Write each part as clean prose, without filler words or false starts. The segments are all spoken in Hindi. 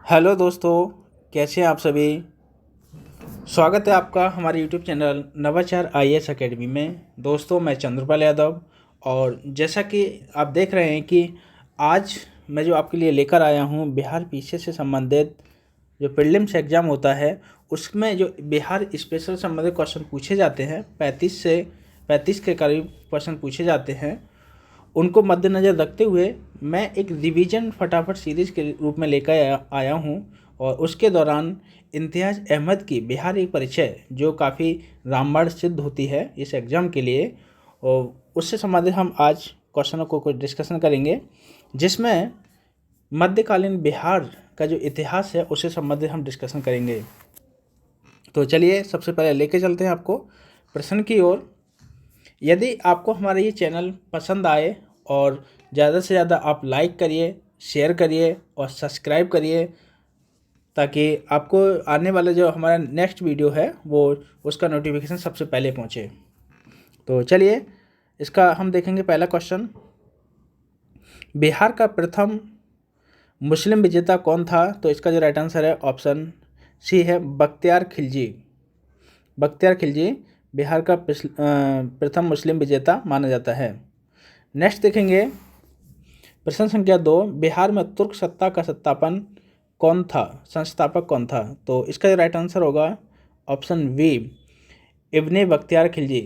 हेलो दोस्तों, कैसे हैं आप सभी। स्वागत है आपका हमारे यूट्यूब चैनल नवाचार आईएएस एकेडमी में। दोस्तों, मैं चंद्रपाल यादव और जैसा कि आप देख रहे हैं कि आज मैं जो आपके लिए लेकर आया हूं बिहार पीछे से संबंधित जो प्रीलिम्स एग्ज़ाम होता है उसमें जो बिहार स्पेशल संबंधित क्वेश्चन पूछे जाते हैं 35 के करीब क्वेश्चन पूछे जाते हैं। उनको मद्देनज़र रखते हुए मैं एक रिवीजन फटाफट सीरीज़ के रूप में लेकर आया हूँ और उसके दौरान इम्तियाज़ अहमद की बिहार एक परिचय जो काफ़ी रामबाण सिद्ध होती है इस एग्ज़ाम के लिए, और उससे संबंधित हम आज क्वेश्चनों को कुछ डिस्कशन करेंगे जिसमें मध्यकालीन बिहार का जो इतिहास है उससे संबंधित हम डिस्कशन करेंगे। तो चलिए सबसे पहले लेके चलते हैं आपको प्रश्न की ओर। यदि आपको हमारा ये चैनल पसंद आए और ज़्यादा से ज़्यादा आप लाइक करिए, शेयर करिए और सब्सक्राइब करिए ताकि आपको आने वाला जो हमारा नेक्स्ट वीडियो है वो उसका नोटिफिकेशन सबसे पहले पहुँचे। तो चलिए इसका हम देखेंगे पहला क्वेश्चन। बिहार का प्रथम मुस्लिम विजेता कौन था? तो इसका जो राइट आंसर है ऑप्शन सी है बख्तियार खिलजी। बख्तियार खिलजी बिहार का प्रथम मुस्लिम विजेता माना जाता है। नेक्स्ट देखेंगे प्रश्न संख्या 2। बिहार में तुर्क सत्ता का संस्थापक कौन था? तो इसका जो राइट आंसर होगा ऑप्शन बी इब्ने बख्तियार खिलजी,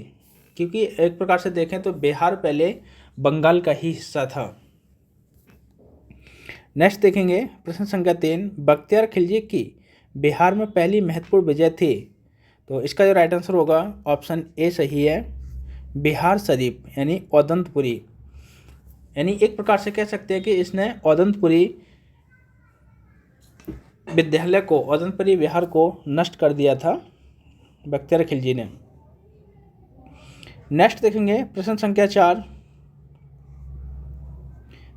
क्योंकि एक प्रकार से देखें तो बिहार पहले बंगाल का ही हिस्सा था। नेक्स्ट देखेंगे प्रश्न संख्या 3। बख्तियार खिलजी की बिहार में पहली महत्वपूर्ण विजय थी। तो इसका जो राइट आंसर होगा ऑप्शन ए सही है, बिहार शरीफ यानी औदंतपुरी। यानी एक प्रकार से कह सकते हैं कि इसने औदंतपुरी विद्यालय को, औदंतपुरी विहार को नष्ट कर दिया था बख्तियार खिलजी ने। नेक्स्ट देखेंगे प्रश्न संख्या 4।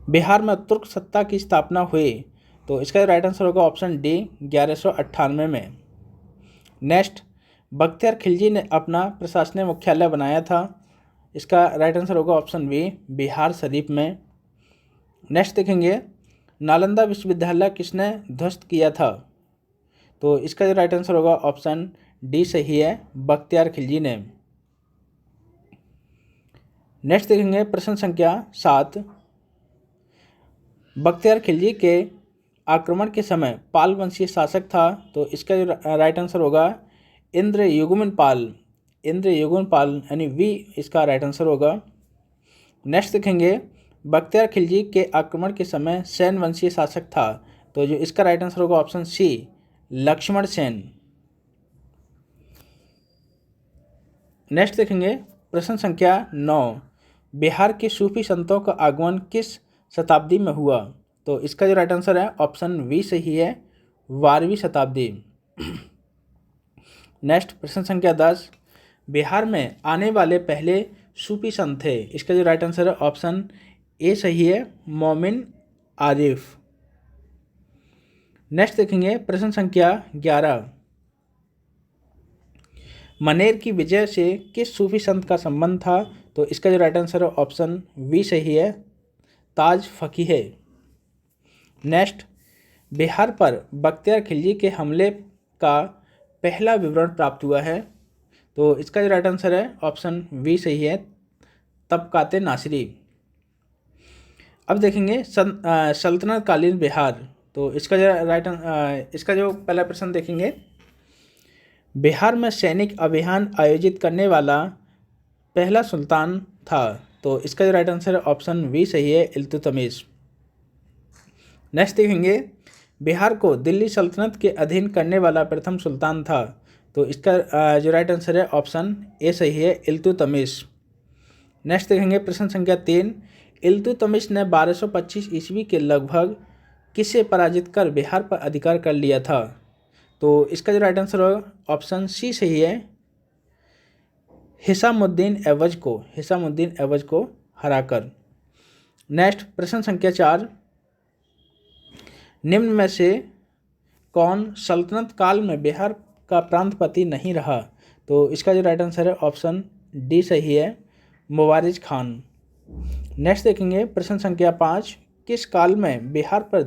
बिहार में तुर्क सत्ता की स्थापना हुई। तो इसका राइट आंसर होगा ऑप्शन डी 1198 में। नेक्स्ट बख्तियार खिलजी ने अपना प्रशासनिक मुख्यालय बनाया था। इसका राइट आंसर होगा ऑप्शन बी बिहार शरीफ में। नेक्स्ट देखेंगे नालंदा विश्वविद्यालय किसने ध्वस्त किया था? तो इसका जो राइट आंसर होगा ऑप्शन डी सही है, बख्तियार खिलजी ने। नेक्स्ट देखेंगे प्रश्न संख्या 7। बख्तियार खिलजी के आक्रमण के समय पाल वंशीय शासक था। तो इसका जो राइट आंसर होगा इंद्रयुग्मन पाल यानी वी इसका राइट आंसर होगा। नेक्स्ट देखेंगे बख्तियार खिलजी के आक्रमण के समय सेन वंशीय शासक था। तो जो इसका राइट आंसर होगा option C Lakshman Sen. Next देखेंगे प्रश्न संख्या 9। बिहार के सूफी संतों का आगमन किस शताब्दी में हुआ? तो इसका जो राइट आंसर है ऑप्शन बी सही है, 12वीं शताब्दी। नेक्स्ट प्रश्न संख्या 10। बिहार में आने वाले पहले सूफी संत थे। इसका जो राइट आंसर है ऑप्शन ए सही है, मोमिन आरिफ। नेक्स्ट देखेंगे प्रश्न संख्या 11। मनेर की विजय से किस सूफी संत का संबंध था? तो इसका जो राइट आंसर है ऑप्शन बी सही है, ताज फकीह। नेक्स्ट बिहार पर बख्तियार खिलजी के हमले का पहला विवरण प्राप्त हुआ है। तो इसका जो राइट आंसर है ऑप्शन बी सही है, तबकाते नासिरी। अब देखेंगे सल्तनत कालीन बिहार। तो इसका जो पहला प्रश्न देखेंगे, बिहार में सैनिक अभियान आयोजित करने वाला पहला सुल्तान था। तो इसका जो राइट आंसर है ऑप्शन बी सही है, इल्तुतमिश। नेक्स्ट देखेंगे बिहार को दिल्ली सल्तनत के अधीन करने वाला प्रथम सुल्तान था। तो इसका जो राइट आंसर है ऑप्शन ए सही है, इल्तुतमिश। नेक्स्ट देखेंगे प्रश्न संख्या 3। इल्तुतमिश ने 1225 ईस्वी के लगभग किसे पराजित कर बिहार पर अधिकार कर लिया था? तो इसका जो राइट आंसर होगा ऑप्शन सी सही है, हिसामुद्दीन एवज को हराकर। नेक्स्ट प्रश्न संख्या 4। निम्न में से कौन सल्तनत काल में बिहार का प्रांतपति नहीं रहा? तो इसका जो राइट आंसर है ऑप्शन डी सही है, मुबारिज खान। नेक्स्ट देखेंगे प्रश्न संख्या 5। किस काल में बिहार पर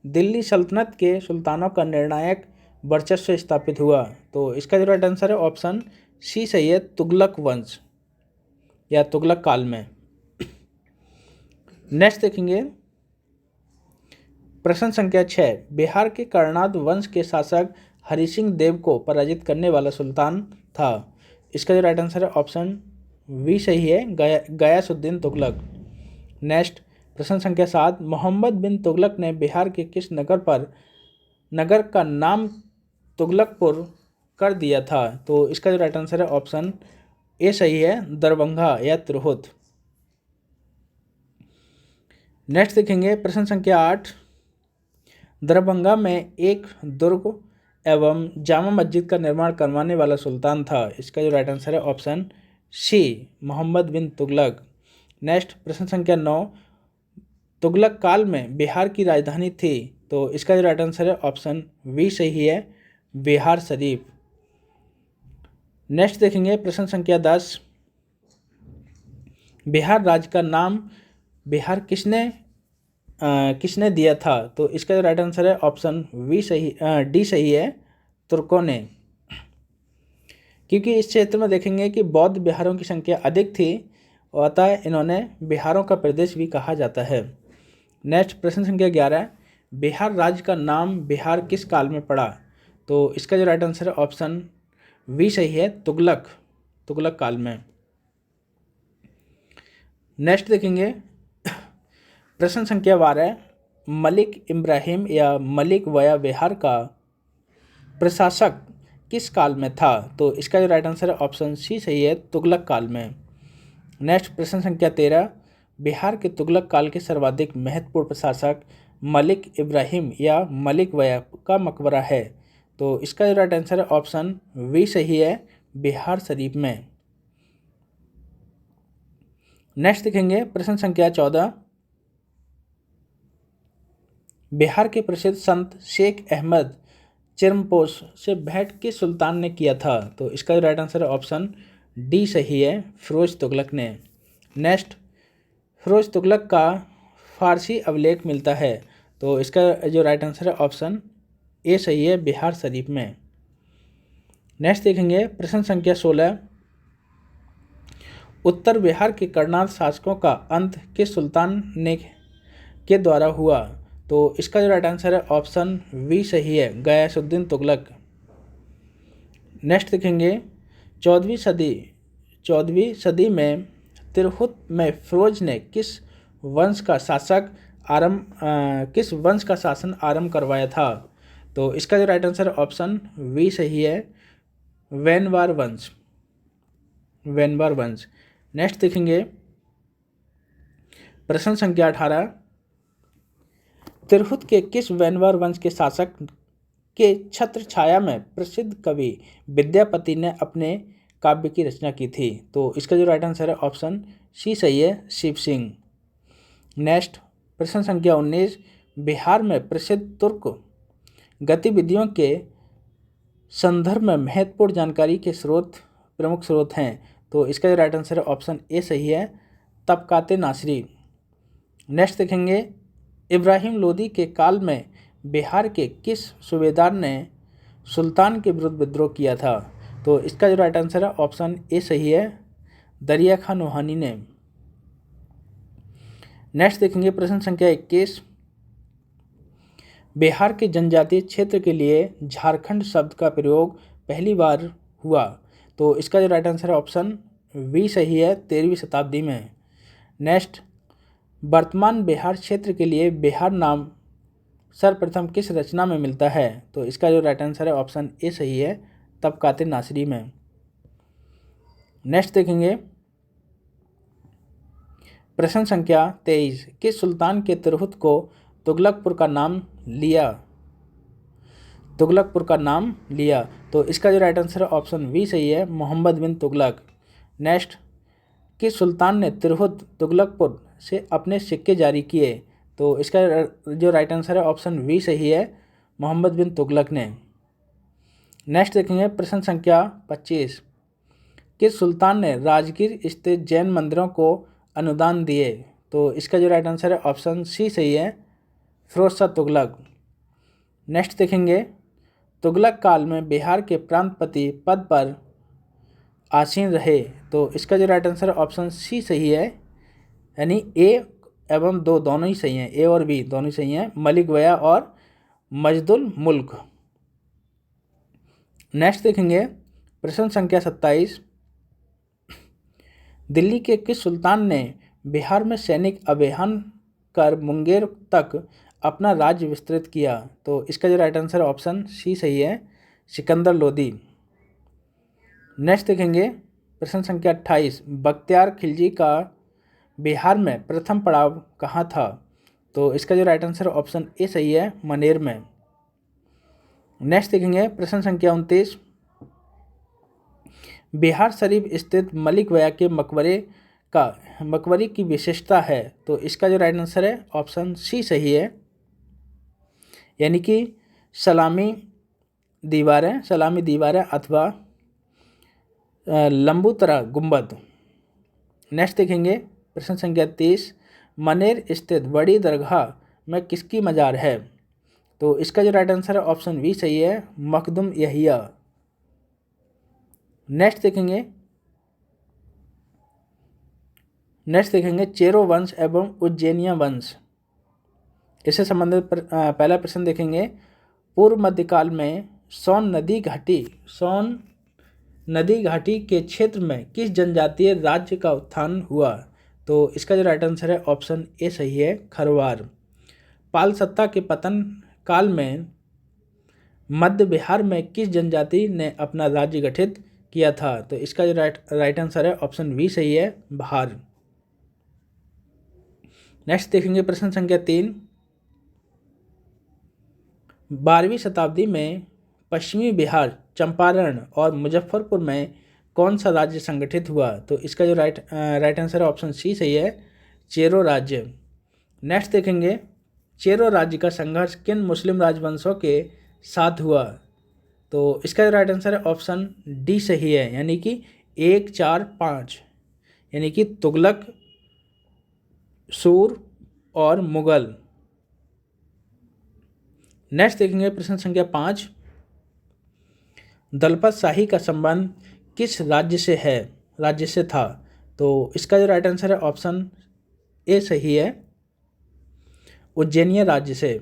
दिल्ली सल्तनत के सुल्तानों का निर्णायक वर्चस्व स्थापित हुआ? तो इसका जो राइट आंसर है ऑप्शन सी सही है, तुगलक वंश या तुगलक काल में। नेक्स्ट देखेंगे प्रश्न संख्या 6, बिहार के कर्नाद वंश के शासक हरि सिंह देव को पराजित करने वाला सुल्तान था? इसका जो राइट आंसर है ऑप्शन वी सही है, गयासुद्दीन तुगलक। नेक्स्ट प्रश्न संख्या 7, मोहम्मद बिन तुगलक ने बिहार के किस नगर का नाम तुगलकपुर कर दिया था? तो इसका जो राइट आंसर है ऑप्शन ए सही है, दरभंगा या तिरहुत। नेक्स्ट देखेंगे प्रश्न संख्या 8, दरभंगा में एक दुर्ग एवं जामा मस्जिद का निर्माण करवाने वाला सुल्तान था? इसका जो राइट आंसर है ऑप्शन सी, मोहम्मद बिन तुगलक। नेक्स्ट प्रश्न संख्या 9, तुगलक काल में बिहार की राजधानी थी? तो इसका जो राइट आंसर है ऑप्शन वी सही है, बिहार शरीफ। नेक्स्ट देखेंगे प्रश्न संख्या 10, बिहार राज्य का नाम बिहार किसने दिया था? तो इसका जो राइट आंसर है ऑप्शन डी सही है, तुर्कों ने। क्योंकि इस क्षेत्र में देखेंगे कि बौद्ध बिहारों की संख्या अधिक थी, अतः इन्होंने बिहारों का प्रदेश भी कहा जाता है। नेक्स्ट प्रश्न संख्या 11, बिहार राज्य का नाम बिहार किस काल में पड़ा? तो इसका जो राइट आंसर है ऑप्शन वी सही है, तुगलक काल में। नेक्स्ट देखेंगे प्रश्न संख्या 12, मलिक इब्राहिम या मलिक वया बिहार का प्रशासक किस काल में था? तो इसका जो राइट आंसर है ऑप्शन सी सही है, तुगलक काल में। नेक्स्ट प्रश्न संख्या 13, बिहार के तुगलक काल के सर्वाधिक महत्वपूर्ण प्रशासक मलिक इब्राहिम या मलिक वया का मकबरा है? तो इसका जो राइट आंसर है ऑप्शन वी सही है, बिहार शरीफ में। नेक्स्ट देखेंगे प्रश्न संख्या 14, बिहार के प्रसिद्ध संत शेख अहमद चिरमपोश से भेंट किस सुल्तान ने किया था? तो इसका राइट आंसर है ऑप्शन डी सही है, फिरोज तुगलक ने। नेक्स्ट फिरोज तुगलक का फारसी अभिलेख मिलता है? तो इसका जो राइट आंसर है ऑप्शन ए सही है, बिहार शरीफ में। नेक्स्ट देखेंगे प्रश्न संख्या 16, उत्तर बिहार के कर्नाल शासकों का अंत किस सुल्तान के द्वारा हुआ? तो इसका जो राइट आंसर है ऑप्शन वी सही है, गयासुद्दीन तुगलक। नेक्स्ट देखेंगे 14वीं सदी में तिरहुत में फिरोज ने किस वंश का शासन आरंभ करवाया था? तो इसका जो राइट आंसर है ऑप्शन वी सही है, वैनवार वंश। नेक्स्ट देखेंगे प्रश्न संख्या 18, तिरहुत के किस वैनवार वंश के शासक के छत्र छाया में प्रसिद्ध कवि विद्यापति ने अपने काव्य की रचना की थी? तो इसका जो राइट आंसर है ऑप्शन सी सही है, शिव सिंह। नेक्स्ट प्रश्न संख्या 19, बिहार में प्रसिद्ध तुर्क गतिविधियों के संदर्भ में महत्वपूर्ण जानकारी के प्रमुख स्रोत हैं? तो इसका जो राइट आंसर है ऑप्शन ए सही है, तबकाते नासरी। नेक्स्ट देखेंगे इब्राहिम लोदी के काल में बिहार के किस सूबेदार ने सुल्तान के विरुद्ध विद्रोह किया था? तो इसका जो राइट आंसर है ऑप्शन ए सही है, दरिया खान लोहानी ने। नेक्स्ट देखेंगे प्रश्न संख्या 21, बिहार के जनजातीय क्षेत्र के लिए झारखंड शब्द का प्रयोग पहली बार हुआ? तो इसका जो राइट आंसर है ऑप्शन वी सही है, 13वीं शताब्दी में। नेक्स्ट वर्तमान बिहार क्षेत्र के लिए बिहार नाम सर्वप्रथम किस रचना में मिलता है? तो इसका जो राइट आंसर है ऑप्शन ए सही है, तबकाते नासरी में। नेक्स्ट देखेंगे प्रश्न संख्या 23, किस सुल्तान के तिरहुत को तुगलकपुर का नाम लिया? तो इसका जो राइट आंसर है ऑप्शन वी सही है, मोहम्मद बिन तुगलक। नेक्स्ट किस सुल्तान ने तिरहुत तुगलकपुर से अपने सिक्के जारी किए? तो इसका जो राइट आंसर है ऑप्शन वी सही है, मोहम्मद बिन तुगलक ने। नेक्स्ट देखेंगे प्रश्न संख्या 25, किस सुल्तान ने राजगीर स्थित जैन मंदिरों को अनुदान दिए? तो इसका जो राइट आंसर है ऑप्शन सी सही है, फिरोज शाह तुगलक। नेक्स्ट देखेंगे, तुगलक काल में बिहार के प्रांतपति पद पर आसीन रहे। तो इसका जो राइट आंसर है ऑप्शन सी सही है, यानी ए एवं दो दोनों ही सही हैं, ए और बी दोनों ही सही हैं, मलिक वया और मजदुल मुल्क। नेक्स्ट देखेंगे प्रश्न संख्या 27, दिल्ली के किस सुल्तान ने बिहार में सैनिक अभियान कर मुंगेर तक अपना राज्य विस्तृत किया? तो इसका जो राइट आंसर ऑप्शन सी सही है, सिकंदर लोदी। नेक्स्ट देखेंगे प्रश्न संख्या 28, बख्तियार खिलजी का बिहार में प्रथम पड़ाव कहाँ था? तो इसका जो राइट आंसर ऑप्शन ए सही है, मनेर में। नेक्स्ट देखेंगे प्रश्न संख्या 29, बिहार शरीफ स्थित मलिक वया के मकबरे की विशेषता है। तो इसका जो राइट आंसर है ऑप्शन सी सही है, यानी कि सलामी दीवारें अथवा लंबूतरा गुंबद। नेक्स्ट देखेंगे प्रश्न संख्या 30, मनेर स्थित बड़ी दरगाह में किसकी मजार है? तो इसका जो राइट आंसर है ऑप्शन बी सही है, मखदुम यहिया। नेक्स्ट देखेंगे चेरो वंश एवं उज्जैनिया वंश, इससे संबंधित पहला प्रश्न देखेंगे, पूर्व मध्यकाल में सोन नदी घाटी के क्षेत्र में किस जनजातीय राज्य का उत्थान हुआ? तो इसका जो राइट आंसर है ऑप्शन ए सही है, खरवार। पाल सत्ता के पतन काल में मध्य बिहार में किस जनजाति ने अपना राज्य गठित किया था? तो इसका जो राइट आंसर है ऑप्शन बी सही है, भार। नेक्स्ट देखेंगे प्रश्न संख्या 3, 12वीं शताब्दी में पश्चिमी बिहार, चंपारण और मुजफ्फरपुर में कौन सा राज्य संगठित हुआ? तो इसका जो राइट आंसर है ऑप्शन सी सही है, चेरो राज्य। नेक्स्ट देखेंगे चेरो राज्य का संघर्ष किन मुस्लिम राजवंशों के साथ हुआ? तो इसका जो राइट आंसर है ऑप्शन डी सही है, यानी कि 1, 4, 5, यानी कि तुगलक, सूर और मुगल। नेक्स्ट देखेंगे प्रश्न संख्या 5, दलपत शाही का संबंध किस राज्य से था? तो इसका जो राइट आंसर है ऑप्शन ए सही है, उज्जैनिया राज्य से।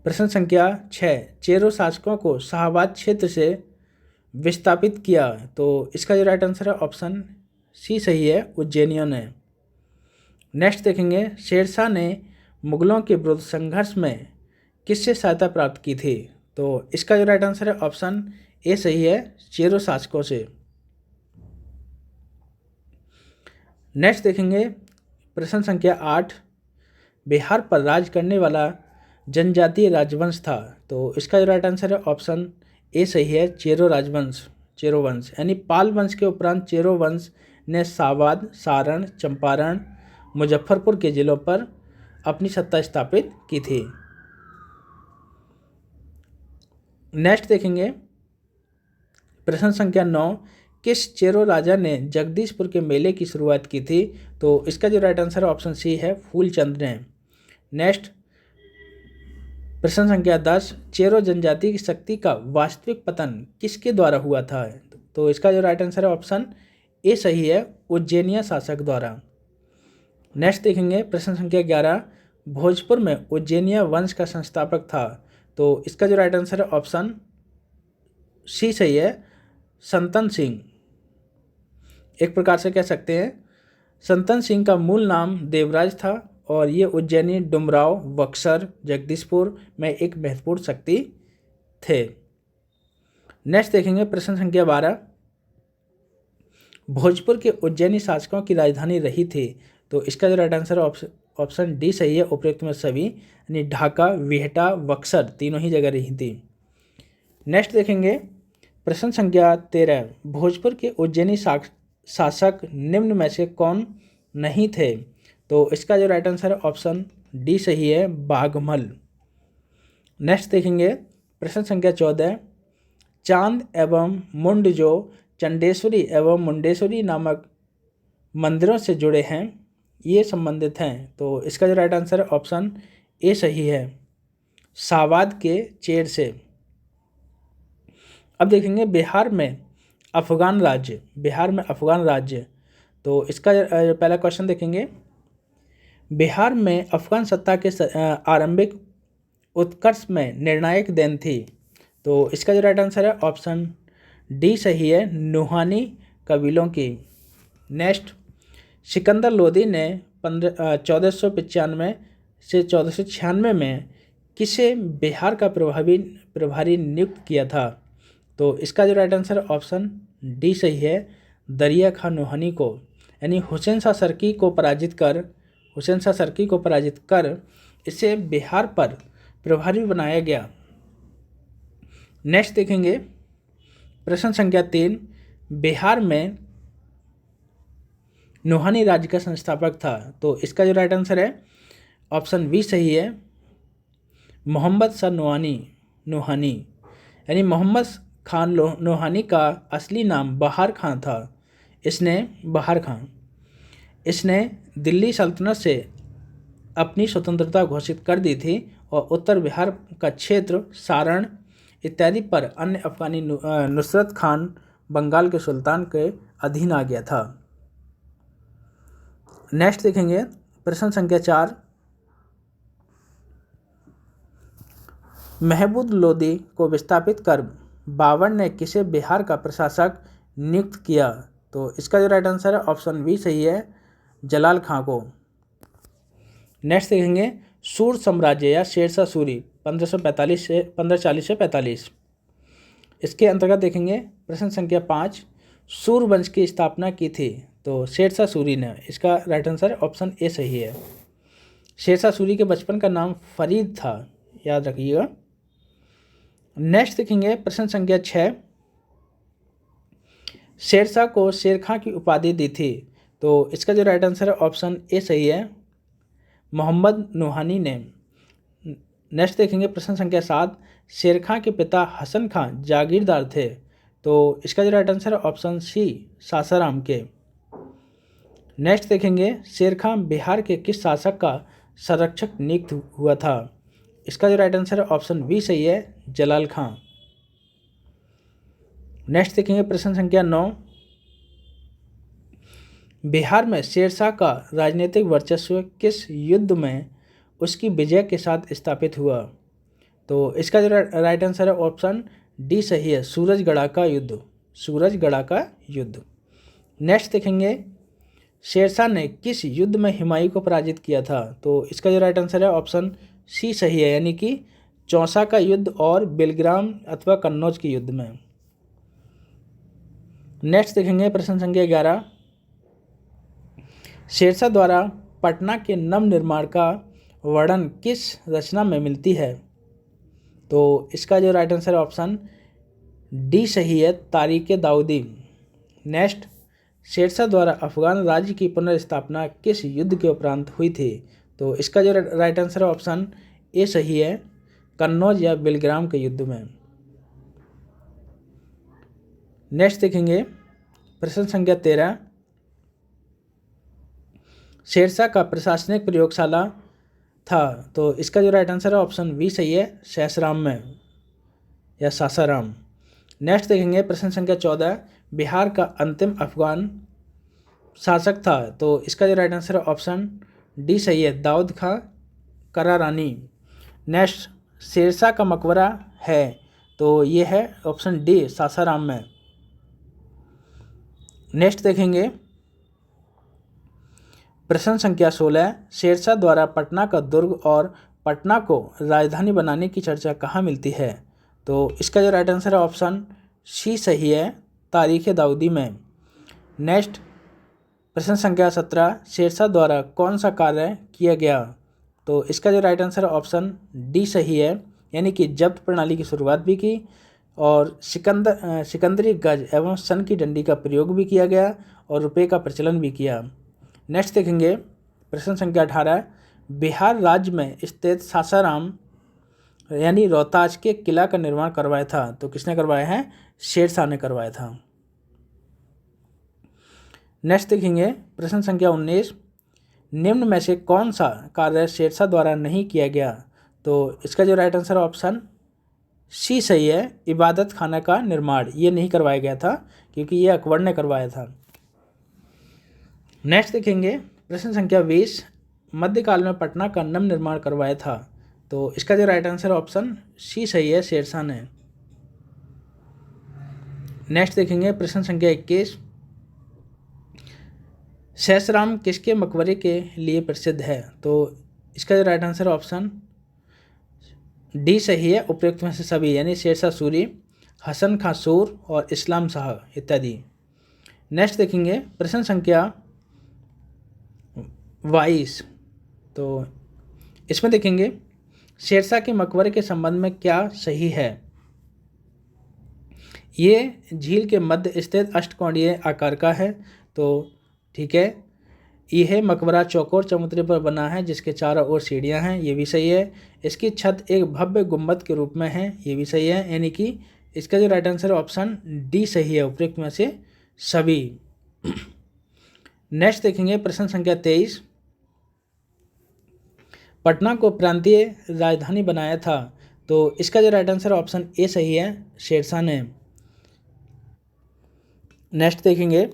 प्रश्न संख्या 6, चेरो शासकों को शाहबाद क्षेत्र से विस्थापित किया। तो इसका जो राइट आंसर है ऑप्शन सी सही है, उज्जैनियों ने। नेक्स्ट देखेंगे शेरशाह ने मुगलों के विरुद्ध संघर्ष में किससे सहायता प्राप्त की थी? तो इसका जो राइट आंसर है ऑप्शन ए सही है, चेरो शासकों से। नेक्स्ट देखेंगे प्रश्न संख्या 8, बिहार पर राज करने वाला जनजातीय राजवंश था। तो इसका जो राइट आंसर है ऑप्शन ए सही है, चेरो वंश, यानी पाल वंश के उपरांत चेरो वंश ने सावाद, सारण, चंपारण, मुजफ्फरपुर के जिलों पर अपनी सत्ता स्थापित की थी। नेक्स्ट देखेंगे प्रश्न संख्या 9, किस चेरो राजा ने जगदीशपुर के मेले की शुरुआत की थी? तो इसका जो राइट आंसर है ऑप्शन सी है, फूलचंद ने। नेक्स्ट प्रश्न संख्या 10, चेरो जनजाति की शक्ति का वास्तविक पतन किसके द्वारा हुआ था? तो इसका जो राइट आंसर है ऑप्शन ए सही है, उज्जैनिया शासक द्वारा। नेक्स्ट देखेंगे प्रश्न संख्या 11, भोजपुर में उज्जैनिया वंश का संस्थापक था। तो इसका जो राइट आंसर है ऑप्शन सी सही है, संतन सिंह। एक प्रकार से कह सकते हैं संतन सिंह का मूल नाम देवराज था और ये उज्जैनी, डुमराव, बक्सर, जगदीशपुर में एक महत्वपूर्ण शक्ति थे। नेक्स्ट देखेंगे प्रश्न संख्या 12, भोजपुर के उज्जैनी शासकों की राजधानी रही थी। तो इसका जो राइट आंसर है ऑप्शन डी सही है, उपरोक्त में सभी, यानी ढाका, बिहटा, बक्सर तीनों ही जगह रही थी। नेक्स्ट देखेंगे प्रश्न संख्या 13, भोजपुर के उज्जैनी शासक निम्न में से कौन नहीं थे? तो इसका जो राइट आंसर है ऑप्शन डी सही है, बाघमल। नेक्स्ट देखेंगे प्रश्न संख्या 14, चांद एवं मुंड जो चंडेश्वरी एवं मुंडेश्वरी नामक मंदिरों से जुड़े हैं, ये संबंधित हैं। तो इसका जो राइट आंसर है ऑप्शन ए सही है, सावाद के चेर से। अब देखेंगे बिहार में अफगान राज्य। तो इसका पहला क्वेश्चन देखेंगे, बिहार में अफगान सत्ता के आरंभिक उत्कर्ष में निर्णायक देन थी। तो इसका जो राइट आंसर है ऑप्शन डी सही है, नुहानी कबीलों की। नेक्स्ट, सिकंदर लोदी ने 1495 से 1496 में किसे बिहार का प्रभारी नियुक्त किया था। तो इसका जो राइट आंसर है ऑप्शन डी सही है, दरिया खां नोहानी को, यानी हुसैन शाह सरकी को पराजित कर इसे बिहार पर प्रभारी बनाया गया। नेक्स्ट देखेंगे प्रश्न संख्या 3, बिहार में नोहानी राज्य का संस्थापक था। तो इसका जो राइट आंसर है ऑप्शन बी सही है, मोहम्मद शाह नोहानी, यानी मोहम्मद खान नोहानी का असली नाम बहार खां था। इसने दिल्ली सल्तनत से अपनी स्वतंत्रता घोषित कर दी थी और उत्तर बिहार का क्षेत्र सारण इत्यादि पर अन्य अफगानी नुसरत खान बंगाल के सुल्तान के अधीन आ गया था। नेक्स्ट देखेंगे प्रश्न संख्या 4, महमूद लोदी को विस्थापित कर बाबर ने किसे बिहार का प्रशासक नियुक्त किया। तो इसका जो राइट आंसर है ऑप्शन बी सही है, जलाल खां को। नेक्स्ट देखेंगे सूर साम्राज्य या शेरशाह सूरी 1540 से 45। इसके अंतर्गत देखेंगे प्रश्न संख्या 5, सूर वंश की स्थापना की थी। तो शेरशाह सूरी ने, इसका राइट आंसर ऑप्शन ए सही है। शेरशाह सूरी के बचपन का नाम फरीद था, याद रखिएगा। नेक्स्ट देखेंगे प्रश्न संख्या 6, शेरशाह को शेर खां की उपाधि दी थी। तो इसका जो राइट आंसर है ऑप्शन ए सही है, मोहम्मद नोहानी ने। नेक्स्ट देखेंगे प्रश्न संख्या 7, शेर खां के पिता हसन खां जागीरदार थे। तो इसका जो राइट आंसर है ऑप्शन सी, सासाराम के। नेक्स्ट देखेंगे शेर खां बिहार के किस शासक का संरक्षक नियुक्त हुआ था। इसका जो राइट आंसर है ऑप्शन बी सही है, जलाल खां। नेक्स्ट देखेंगे प्रश्न संख्या 9, बिहार में शेरशाह का राजनीतिक वर्चस्व किस युद्ध में उसकी विजय के साथ स्थापित हुआ। तो इसका जो राइट आंसर है ऑप्शन डी सही है, सूरजगढ़ा का युद्ध। नेक्स्ट देखेंगे शेरशाह ने किस युद्ध में हुमायूं को पराजित किया था। तो इसका जो राइट आंसर है ऑप्शन सी सही है, यानी कि चौसा का युद्ध और बेलग्राम अथवा कन्नौज के युद्ध में। नेक्स्ट देखेंगे प्रश्न संख्या 11, शेरशाह द्वारा पटना के नवनिर्माण का वर्णन किस रचना में मिलती है। तो इसका जो राइट आंसर है ऑप्शन डी सही है, तारीख़ दाऊदी। नेक्स्ट, शेरशाह द्वारा अफगान राज्य की पुनर्स्थापना किस युद्ध के उपरांत हुई थी। तो इसका जो राइट आंसर है ऑप्शन ए सही है, कन्नौज या बेलग्राम के युद्ध में। नेक्स्ट देखेंगे प्रश्न संख्या 13, शेरशाह का प्रशासनिक प्रयोगशाला था। तो इसका जो राइट आंसर है ऑप्शन बी सही है, सैसराम में या सासाराम। नेक्स्ट देखेंगे प्रश्न संख्या 14, बिहार का अंतिम अफगान शासक था। तो इसका जो राइट आंसर है ऑप्शन डी सही है, दाऊद खां करारानी। नेक्स्ट, शेरशाह का मकबरा है। तो ये है ऑप्शन डी, सासाराम में। नेक्स्ट देखेंगे प्रश्न संख्या 16, शेरशाह द्वारा पटना का दुर्ग और पटना को राजधानी बनाने की चर्चा कहाँ मिलती है। तो इसका जो राइट आंसर है ऑप्शन सी सही है, तारीख़ दाऊदी में। नेक्स्ट प्रश्न संख्या 17, शेरशाह द्वारा कौन सा कार्य किया गया। तो इसका जो राइट आंसर है ऑप्शन डी सही है, यानी कि जब्त प्रणाली की शुरुआत भी की और सिकंदरी गज एवं सन की डंडी का प्रयोग भी किया गया और रुपये का प्रचलन भी किया। नेक्स्ट देखेंगे प्रश्न संख्या 18, बिहार राज्य में स्थित सासाराम यानी रोहतास के किला का निर्माण करवाया था। तो किसने करवाया है, शेरशाह ने करवाया था। नेक्स्ट देखेंगे प्रश्न संख्या 19, निम्न में से कौन सा कार्य शेरशाह द्वारा नहीं किया गया। तो इसका जो राइट आंसर ऑप्शन सी सही है, इबादत खाना का निर्माण ये नहीं करवाया गया था क्योंकि ये अकबर ने करवाया था। नेक्स्ट देखेंगे प्रश्न संख्या 20, मध्यकाल में पटना का नव निर्माण करवाया था। तो इसका जो राइट आंसर ऑप्शन सी सही है, शेरशाह ने। नेक्स्ट देखेंगे प्रश्न संख्या 21, सहसराम किसके मकबरे के लिए प्रसिद्ध है। तो इसका जो राइट आंसर ऑप्शन डी सही है, उपयुक्त में से सभी, यानी शेरशाह सूरी, हसन खां सूर और इस्लाम शाह इत्यादि। नेक्स्ट देखेंगे प्रश्न संख्या 22, तो इसमें देखेंगे शेरशाह के मकबरे के संबंध में क्या सही है। ये झील के मध्य स्थित अष्टकोणीय आकार का है, तो ठीक है। यह मकबरा चौकोर चबूतरे पर बना है जिसके चारों ओर सीढ़ियां हैं, ये भी सही है। इसकी छत एक भव्य गुंबद के रूप में है, ये भी सही है, यानी कि इसका जो राइट आंसर ऑप्शन डी सही है, उपयुक्त में से सभी। नेक्स्ट देखेंगे प्रश्न संख्या 23, पटना को प्रांतीय राजधानी बनाया था। तो इसका जो राइट आंसर ऑप्शन ए सही है, शेरशाह ने। नेक्स्ट देखेंगे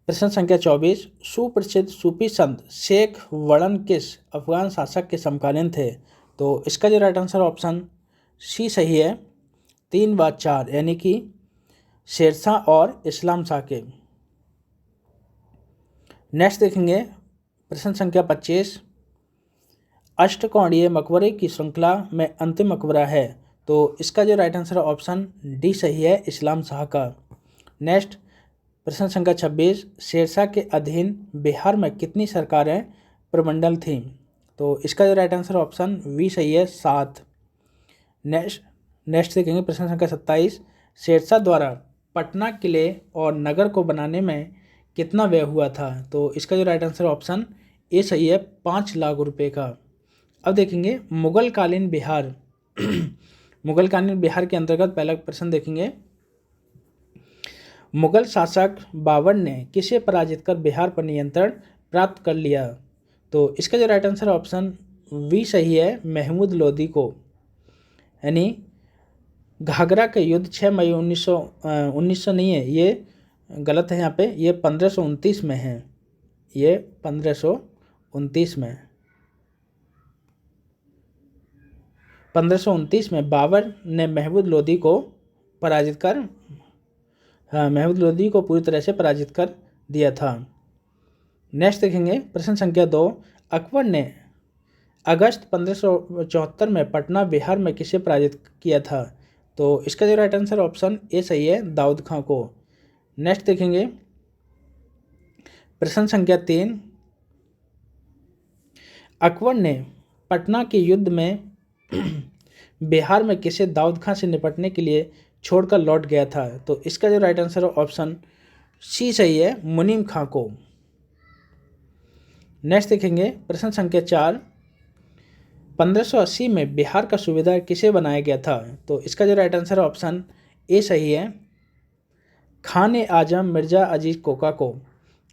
प्रश्न संख्या 24, सुप्रसिद्ध सूफी संत शेख वड़न किस अफगान शासक के समकालीन थे। तो इसका जो राइट आंसर ऑप्शन सी सही है, 3 व 4, यानी कि शेरशाह और इस्लाम शाह के। नेक्स्ट देखेंगे प्रश्न संख्या 25, अष्टकोणीय मकबरे की श्रृंखला में अंतिम मकबरा है। तो इसका जो राइट आंसर ऑप्शन डी सही है, इस्लाम शाह का। नेक्स्ट प्रश्न संख्या 26, शेरशाह के अधीन बिहार में कितनी सरकारें प्रमंडल थीं। तो इसका जो राइट आंसर ऑप्शन वी सही है, 7। नेक्स्ट देखेंगे प्रश्न संख्या 27, शेरशाह द्वारा पटना किले और नगर को बनाने में कितना व्यय हुआ था। तो इसका जो राइट आंसर ऑप्शन ए सही है, 5 लाख रुपए का। अब देखेंगे मुगलकालीन बिहार मुगलकालीन बिहार के अंतर्गत पहला प्रश्न देखेंगे, मुगल शासक बाबर ने किसे पराजित कर बिहार पर नियंत्रण प्राप्त कर लिया। तो इसका जो राइट आंसर ऑप्शन वी सही है, महमूद लोदी को, यानी घाघरा का युद्ध 6 मई 1900 नहीं है, ये गलत है यहाँ पे, ये 1529 में है, ये 1529 में 1529 में बाबर ने महमूद लोदी को पूरी तरह से पराजित कर दिया था। नेक्स्ट देखेंगे प्रश्न संख्या 2, अकबर ने अगस्त 1574 में पटना बिहार में किसे पराजित किया था। तो इसका जो राइट आंसर ऑप्शन ए सही है, दाऊद खां को। नेक्स्ट देखेंगे प्रश्न संख्या 3, अकबर ने पटना के युद्ध में बिहार में किसे दाऊद खां से निपटने के लिए छोड़कर लौट गया था। तो इसका जो राइट आंसर ऑप्शन सी सही है, मुनीम खां को। नेक्स्ट देखेंगे प्रश्न संख्या 4, 1580 में बिहार का सूबेदार किसे बनाया गया था। तो इसका जो राइट आंसर ऑप्शन ए सही है, खान ए आजम मिर्जा अजीज कोका को।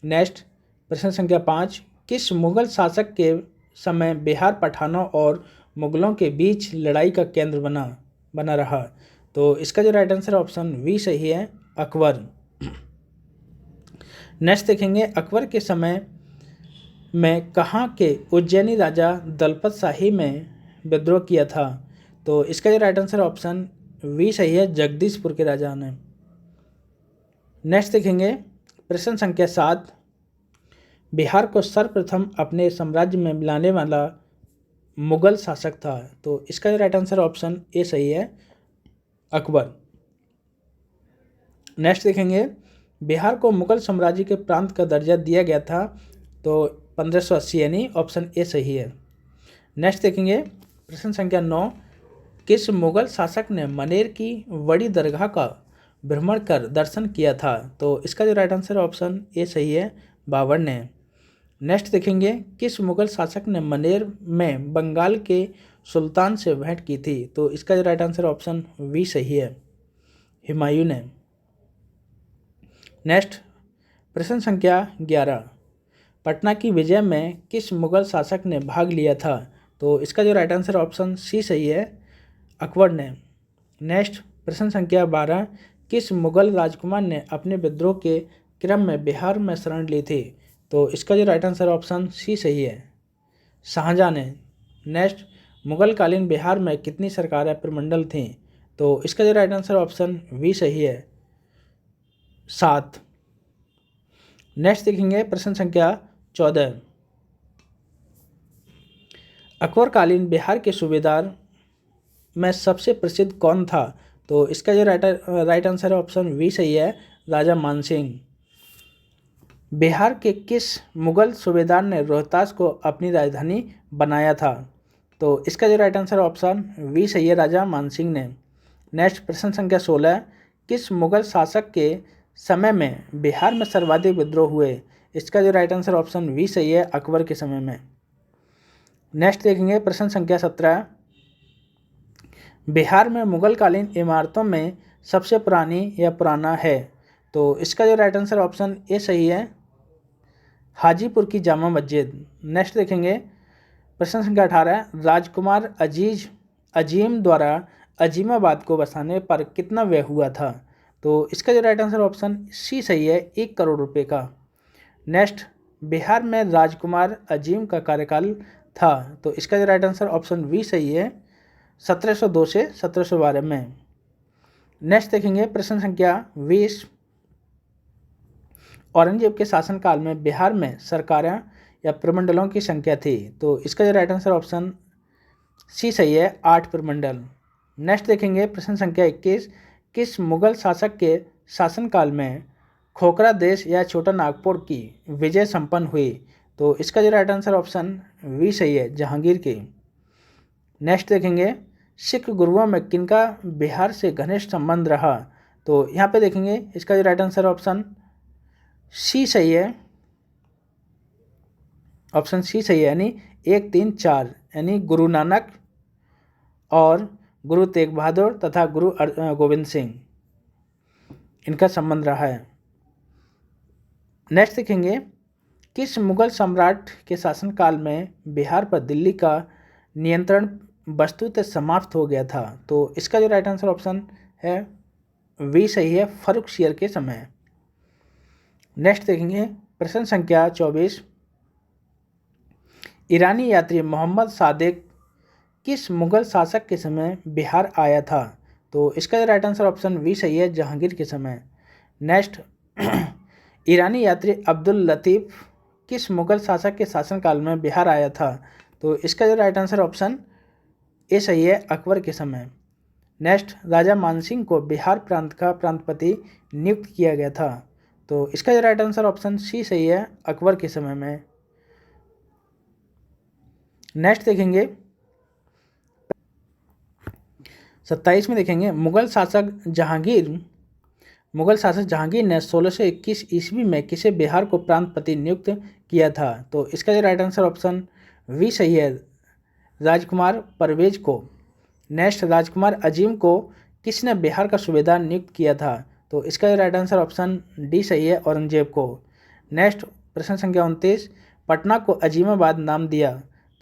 नेक्स्ट प्रश्न संख्या 5, किस मुगल शासक के समय बिहार पठानों और मुगलों के बीच लड़ाई का केंद्र बना रहा। तो इसका जो राइट आंसर ऑप्शन वी सही है, अकबर। नेक्स्ट देखेंगे अकबर के समय में कहाँ के उज्जैनी राजा दलपत शाही में विद्रोह किया था। तो इसका जो राइट आंसर ऑप्शन वी सही है, जगदीशपुर के राजा ने। नेक्स्ट देखेंगे प्रश्न संख्या 7, बिहार को सर्वप्रथम अपने साम्राज्य में मिलाने वाला मुगल शासक था। तो इसका जो राइट आंसर ऑप्शन ए सही है, अकबर। नेक्स्ट देखेंगे बिहार को मुगल साम्राज्य के प्रांत का दर्जा दिया गया था। तो 1580, यानी ऑप्शन ए सही है। नेक्स्ट देखेंगे प्रश्न संख्या 9, किस मुगल शासक ने मनेर की बड़ी दरगाह का भ्रमण कर दर्शन किया था। तो इसका जो राइट आंसर ऑप्शन ए सही है, बाबर ने। नेक्स्ट देखेंगे किस मुगल शासक ने मनेर में बंगाल के सुल्तान से भेंट की थी। तो इसका जो राइट आंसर ऑप्शन वी सही है, हुमायूं ने। नेक्स्ट प्रश्न संख्या 11, पटना की विजय में किस मुगल शासक ने भाग लिया था। तो इसका जो राइट आंसर ऑप्शन सी सही है, अकबर ने। नेक्स्ट प्रश्न संख्या 12, किस मुगल राजकुमार ने अपने विद्रोह के क्रम में बिहार में शरण ली थी? तो इसका जो राइट आंसर ऑप्शन सी सही है, शाहजहां ने। नेक्स्ट मुगल कालीन बिहार में कितनी सरकारें प्रमंडल थीं? तो इसका जो राइट आंसर ऑप्शन बी सही है, 7। नेक्स्ट देखेंगे प्रश्न संख्या 14, अकबरकालीन बिहार के सूबेदार में सबसे प्रसिद्ध कौन था? तो इसका जो राइट आंसर है ऑप्शन बी सही है, राजा मानसिंह। बिहार के किस मुगल सूबेदार ने रोहतास को अपनी राजधानी बनाया था? तो इसका जो राइट आंसर ऑप्शन बी सही है, राजा मानसिंह ने। नेक्स्ट प्रश्न संख्या 16, किस मुगल शासक के समय में बिहार में सर्वाधिक विद्रोह हुए? इसका जो राइट आंसर ऑप्शन बी सही है, अकबर के समय में। नेक्स्ट देखेंगे प्रश्न संख्या 17, बिहार में मुगलकालीन इमारतों में सबसे पुरानी या पुराना है? तो इसका जो राइट आंसर ऑप्शन ए सही है, हाजीपुर की जामा मस्जिद। नेक्स्ट देखेंगे प्रश्न संख्या 18, राजकुमार अजीम द्वारा अजीमाबाद को बसाने पर कितना व्यय हुआ था? तो इसका जो राइट आंसर ऑप्शन सी सही है, 1 करोड़ रुपए का। नेक्स्ट बिहार में राजकुमार अजीम का कार्यकाल था? तो इसका जो राइट आंसर ऑप्शन बी सही है, 1702 से 1712 में। नेक्स्ट देखेंगे प्रश्न संख्या 20, औरंगजेब के शासनकाल में बिहार में सरकारें या प्रमंडलों की संख्या थी? तो इसका जो राइट आंसर ऑप्शन सी सही है, 8 प्रमंडल। नेक्स्ट देखेंगे प्रश्न संख्या 21, किस मुगल शासक के शासनकाल में खोखरा देश या छोटा नागपुर की विजय संपन्न हुई? तो इसका जो राइट आंसर ऑप्शन बी सही है, जहांगीर की। नेक्स्ट देखेंगे सिख गुरुओं में किनका बिहार से घनिष्ठ संबंध रहा? तो यहाँ पे देखेंगे इसका जो राइट आंसर ऑप्शन सी सही है, ऑप्शन सी सही है, यानी 1, 3, 4, यानी गुरु नानक और गुरु तेग बहादुर तथा गुरु गोविंद सिंह, इनका संबंध रहा है। नेक्स्ट देखेंगे किस मुगल सम्राट के शासनकाल में बिहार पर दिल्ली का नियंत्रण वस्तुतः समाप्त हो गया था? तो इसका जो राइट आंसर ऑप्शन है वी सही है, फर्रुखसियर के समय। नेक्स्ट देखेंगे प्रश्न संख्या 24, ईरानी यात्री मोहम्मद सादिक किस मुगल शासक के समय बिहार आया था? तो इसका राइट आंसर ऑप्शन बी सही है, जहांगीर के समय। नेक्स्ट ईरानी यात्री अब्दुल लतीफ़ किस मुगल शासक के शासनकाल में बिहार आया था? तो इसका जो राइट आंसर ऑप्शन ए सही है, अकबर के समय। नेक्स्ट राजा मानसिंह को बिहार प्रांत का प्रांतपति नियुक्त किया गया था? तो इसका जो राइट आंसर ऑप्शन सी सही है, अकबर के समय में। नेक्स्ट देखेंगे 27 में देखेंगे मुगल शासक जहांगीर ने 1621 ईस्वी में किसे बिहार को प्रांतपति नियुक्त किया था? तो इसका जो राइट आंसर ऑप्शन वी सही है, राजकुमार परवेज को। नेक्स्ट राजकुमार अजीम को किसने बिहार का सूबेदार नियुक्त किया था? तो इसका जो राइट आंसर ऑप्शन डी सही है, औरंगजेब को। नेक्स्ट प्रश्न संख्या 29, पटना को अजीमाबाद नाम दिया?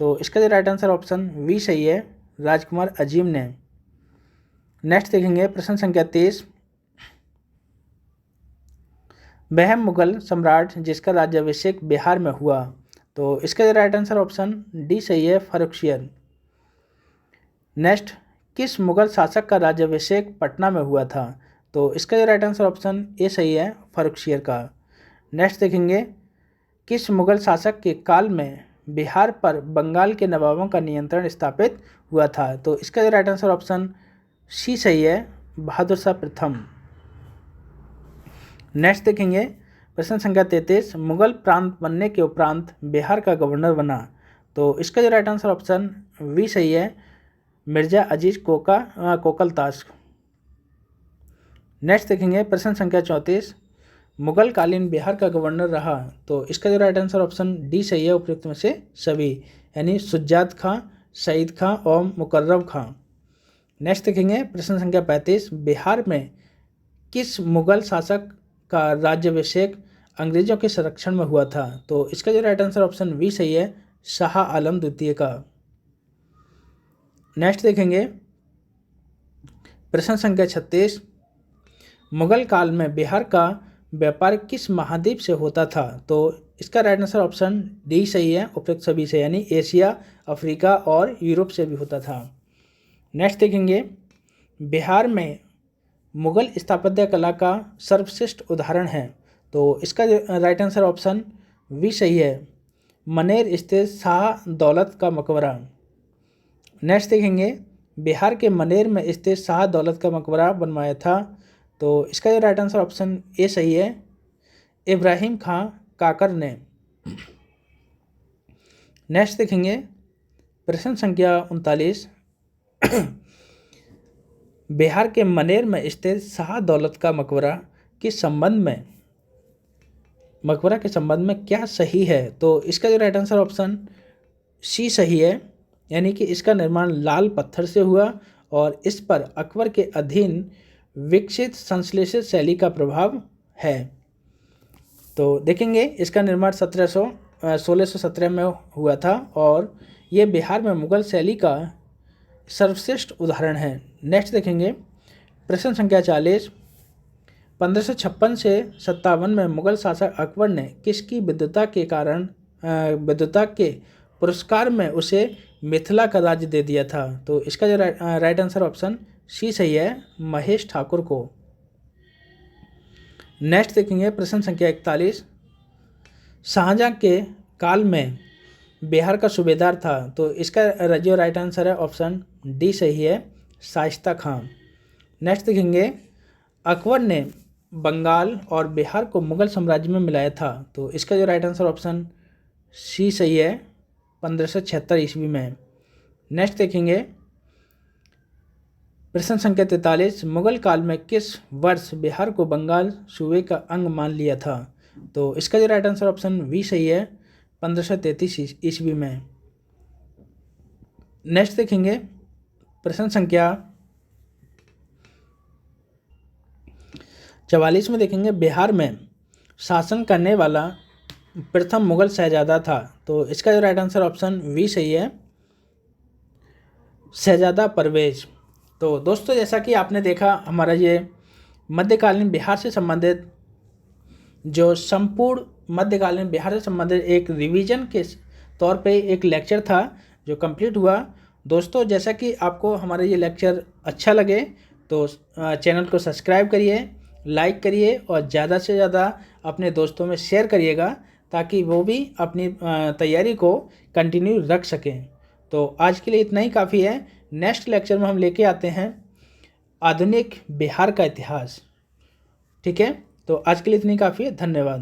तो इसका जो राइट आंसर ऑप्शन वी सही है, राजकुमार अजीम ने। नेक्स्ट देखेंगे प्रश्न संख्या 23, वह मुगल सम्राट जिसका राज्याभिषेक बिहार में हुआ? तो इसका जो राइट आंसर ऑप्शन डी सही है, फर्रुखसियर। नेक्स्ट किस मुगल शासक का राज्याभिषेक पटना में हुआ था? तो इसका जो राइट आंसर ऑप्शन ए सही है, फर्रुखसियर का। नेक्स्ट देखेंगे किस मुगल शासक के काल में बिहार पर बंगाल के नवाबों का नियंत्रण स्थापित हुआ था? तो इसका जो राइट आंसर ऑप्शन सी सही है, बहादुर शाह प्रथम। नेक्स्ट देखेंगे प्रश्न संख्या 33, मुगल प्रांत बनने के उपरांत बिहार का गवर्नर बना? तो इसका जो राइट आंसर ऑप्शन वी सही है, मिर्जा अजीज कोकलताश। नेक्स्ट देखेंगे प्रश्न संख्या 34, मुगल कालीन बिहार का गवर्नर रहा? तो इसका जो राइट आंसर ऑप्शन डी सही है, उपयुक्त में से सभी, यानी सुजात खां, सईद खां और मुकर्रम खां। नेक्स्ट देखेंगे प्रश्न संख्या 35, बिहार में किस मुगल शासक का राज्याभिषेक अंग्रेजों के संरक्षण में हुआ था? तो इसका जो राइट आंसर ऑप्शन बी सही है, शाह आलम द्वितीय का। नेक्स्ट देखेंगे प्रश्न संख्या 36, मुगल काल में बिहार का व्यापार किस महाद्वीप से होता था? तो इसका राइट आंसर ऑप्शन डी सही है, उपयुक्त सभी से, यानी एशिया, अफ्रीका और यूरोप से भी होता था। नेक्स्ट देखेंगे बिहार में मुगल स्थापत्य कला का सर्वश्रेष्ठ उदाहरण है। तो इसका राइट आंसर ऑप्शन वी सही है, मनेर स्थित शाह दौलत का मकबरा। नेक्स्ट देखेंगे बिहार के मनेर में स्थित शाह दौलत का मकबरा बनवाया था। तो इसका जो राइट आंसर ऑप्शन ए सही है, इब्राहिम खां काकर ने। नेक्स्ट देखेंगे प्रश्न संख्या 39, बिहार के मनेर में स्थित शाह दौलत का मकबरा के संबंध में क्या सही है? तो इसका जो राइट आंसर ऑप्शन सी सही है, यानी कि इसका निर्माण लाल पत्थर से हुआ और इस पर अकबर के अधीन विकसित संश्लेषित शैली का प्रभाव है। तो देखेंगे इसका निर्माण 1617 में हुआ था और ये बिहार में मुगल शैली का सर्वश्रेष्ठ उदाहरण है। नेक्स्ट देखेंगे प्रश्न संख्या 40, 1556 से 57 में मुगल शासक अकबर ने किसकी विद्वता के पुरस्कार में उसे मिथिला का राज्य दे दिया था? तो इसका जो राइट आंसर ऑप्शन सी सही है, महेश ठाकुर को। नेक्स्ट देखेंगे प्रश्न संख्या 41, शाहजहां के काल में बिहार का सूबेदार था। तो इसका जो राइट आंसर है ऑप्शन डी सही है, शाइस्ता खां। नेक्स्ट देखेंगे अकबर ने बंगाल और बिहार को मुगल साम्राज्य में मिलाया था। तो इसका जो राइट आंसर ऑप्शन सी सही है, 1576 ईस्वी में। नेक्स्ट देखेंगे प्रश्न संख्या 43, मुगल काल में किस वर्ष बिहार को बंगाल सूबे का अंग मान लिया था? तो इसका जो राइट आंसर ऑप्शन वी सही है, 1533 ईस्वी में। नेक्स्ट देखेंगे प्रश्न संख्या 44 में देखेंगे बिहार में शासन करने वाला प्रथम मुगल शहजादा था। तो इसका जो राइट आंसर ऑप्शन वी सही है, शहजादा परवेज। तो दोस्तों जैसा कि आपने देखा हमारा ये मध्यकालीन बिहार से संबंधित जो संपूर्ण मध्यकालीन बिहार से संबंधित एक रिवीजन के तौर पे एक लेक्चर था जो कंप्लीट हुआ। दोस्तों जैसा कि आपको हमारा ये लेक्चर अच्छा लगे तो चैनल को सब्सक्राइब करिए, लाइक करिए और ज़्यादा से ज़्यादा अपने दोस्तों में शेयर करिएगा ताकि वो भी अपनी तैयारी को कंटिन्यू रख सकें। तो आज के लिए इतना ही काफ़ी है। नेक्स्ट लेक्चर में हम लेके आते हैं आधुनिक बिहार का इतिहास। ठीक है, तो आज के लिए इतनी काफ़ी है। धन्यवाद।